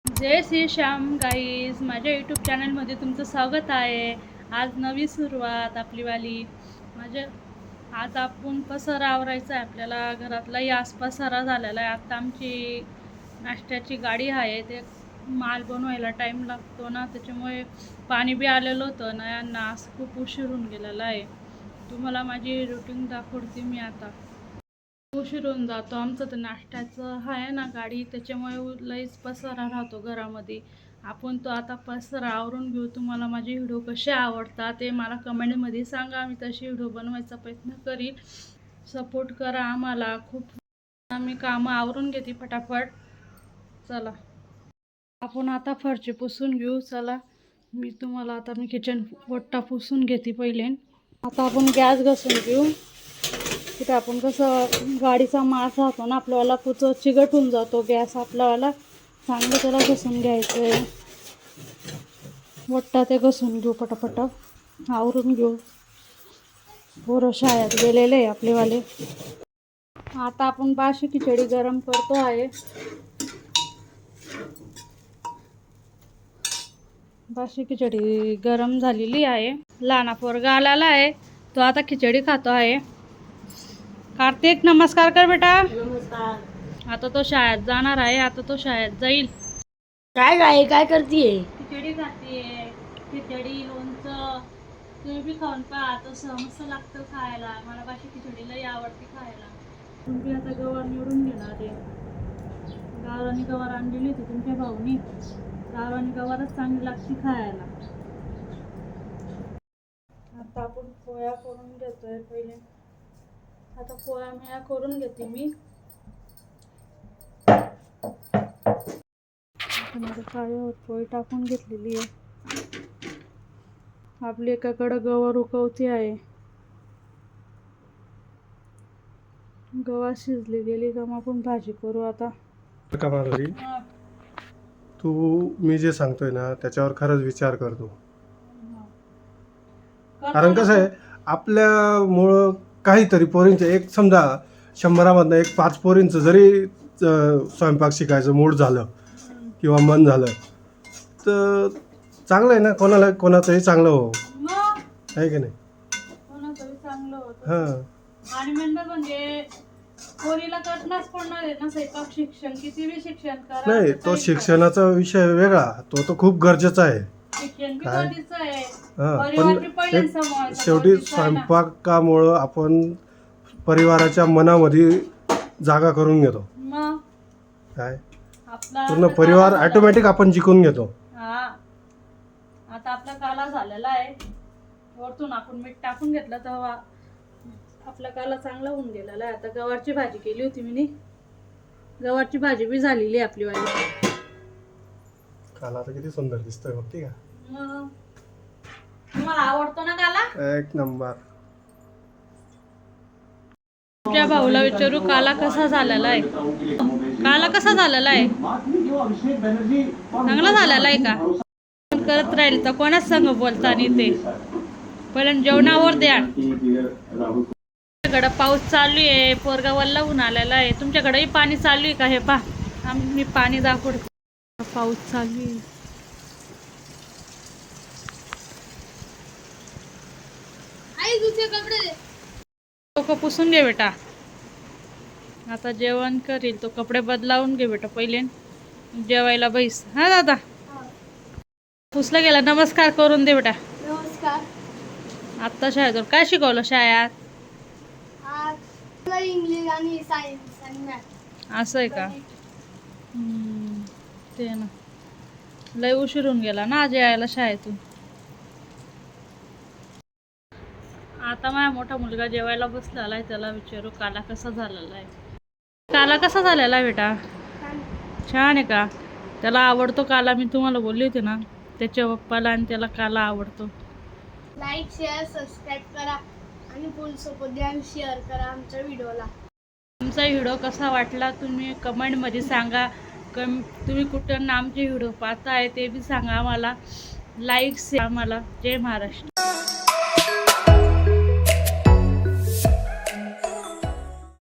जय Shri Shyam guys, माझ्या YouTube चॅनलमध्ये तुमचं स्वागत आहे. आज नवी सुरुवात आपलीवाली. आज आपण पसारा आवरायचा आहे आपल्याला. घरातलाही आज पसारा झालेला आहे. आता आमची नाश्त्याची गाडी आहे, ते माल बनवायला टाईम लागतो ना, त्याच्यामुळे पाणी बी आलेलं होतं ना यांना. आज खूप उशीर होऊन गेलेला आहे. तुम्हाला माझी रुटीन दाखवते मी. आता उशीर होऊन जातो. आमचं तर नाश्त्याचं आहे ना गाडी, त्याच्यामुळे लईच पसारा राहतो घरामध्ये. आपण तो आता पसारा आवरून घेऊ. तुम्हाला माझे व्हिडिओ कसे आवडतात ते मला कमेंटमध्ये सांगा. मी तशी व्हिडिओ बनवायचा प्रयत्न करीन. सपोर्ट करा आम्हाला खूप. आम्ही कामं आवरून घेते फटाफट. चला आपण आता फरची पुसून घेऊ. चला मी किचन वट्टा पुसून घेते पहिले. आता आपण गॅस घासून घेऊ. तिथे आपण कसं गाडीचा मास राहतो ना आपल्याला, कुचं चिकटून जातो गॅस आपल्याला. चांगलं त्याला घसून घ्यायचं आहे. वट्टा ते घसून घेऊ पटापट, आवरून घेऊ. पोरं शाळेत गेलेले आहे आपलेवाले. आता आपण बाशी खिचडी गरम करतो आहे. बाशी खिचडी गरम झालेली आहे. लहाना पोरगा आलेला आहे, तो आता खिचडी खातो आहे. कार्तिक नमस्कार कर बेटा. नमस्कार. आता तो शाळेत जाणार आहे. आता तो शाळेत जाईल. काय करतीये? खिचडी खातीये. खिचडी लोणचं. तुम्ही बी खाऊन पहा, तसं मस्त लागतं खायला. मला बाशी खिचडी लई आवडते खायला. तुम्ही आता गवार निवडून घेणार आहे. गावरानी गवार आणलेली होती तुमच्या भाऊनी. गावरानी गवारच चांगली लागते खायला. आता आपण पोळ्या करून घेतोय पहिले. आता पोळ्या मेळ्या करून घेते मी. काळ्यावर पोळी टाकून घेतलेली आहे. आपली एकाकडं गवार उकवती आहे. गवार शिजली गेली का मग आपण भाजी करू. आता का माधुरी, तू मी जे सांगतोय ना त्याच्यावर खरंच विचार करतो. कारण कसं आहे, आपल्यामुळं काहीतरी पोरींचं, एक समजा 100मधनं एक 5 पोरींचं जरी स्वयंपाक शिकायचं मूड झालं किंवा मन झालं तर चांगलं आहे ना. कोणाचंही चांगलं हो, आहे की नाही? कोणाचंही चांगलं होतं. हां. आणि मेंबर म्हणजे पोरीला करणंच पडणार आहे ना स्वयंपाक. शिक्षण किती बी शिक्षण करा, नाही, तो शिक्षणाचा विषय वेगळा, तो तर खूप गरजेचा आहे. शिक्षण बी काय? गरजेचं आहे. हां, परिवार बी पण पहिले एक सांभाळायचा, शेवटी गरजेचं आहे ना. स्वयंपाकामुळं आपण परिवाराच्या मनामध्ये जागा करून घेतो. मग काय आपला पूर्ण आता परिवार काला झाला. ऑटोमॅटिक आपण जिंकून घेतो. हा, आता आपला काला झालेला आहे. वरतून आपण मीठ टाकून घेतलं तेव्हा आपला काला चांगला होऊन गेलेला आहे. आता गवारची भाजी केली होती मी. गवारची भाजी बी झालेली आहे आपली वाली. काला तर किती सुंदर दिसतोय बघती का? मग तुम्हाला आवडतो ना काला? एक नंबर. तुझ्या भाऊला विचारू काला कसा झालेला आहे. काला कसा झालेला आहे? चांगला झालेला आहे का? करत राहील तर कोणाच संग बोलता नाही ते. पहिल्या जेवणावर द्या. तुमच्याकडं पाऊस चालू आहे. पोरगा वल्ला होऊन आलेला आहे. तुमच्याकडेही पाणी चालू आहे का? हे पहा, मी पाणी दाखवतो. पाऊस चालू आहे. डोकं पुसून घे बेटा. आता जेवण करील तो. कपडे बदलावून घे बेटा पहिले. जेवायला बैस. हा दादा, पुसला गेला. नमस्कार करून दे बेटा. नमस्कार. आत्ता शाळेतून काय शिकवलं शाळेत? आज इंग्लिश आणि सायन्स आणि मॅथ. असं आहे का? ते ना, लय उशीर होऊन गेला ना आज यायला शाळेतून. आता माझा मोठा मुलगा जेवायला बसलेला आहे. त्याला विचारू काला कसा झालेला आहे. काला कसा झालेला आहे बेटा? छान आहे का? त्याला आवडतो काला. मी तुम्हाला बोलली होती ना, त्याच्या पप्पाला आणि त्याला काला आवडतो. लाईक, शेअर, सबस्क्राईब करा आणि फुल सपोर्ट द्या आणि शेअर करा आमच्या व्हिडिओला. तुमचा व्हिडिओ कसा वाटला तुम्ही कमेंटमध्ये सांगा. तुम्ही कुठं आमचे व्हिडिओ पाहताय ते बी सांगा आम्हाला. लाईक शेअर आम्हाला. जय महाराष्ट्र.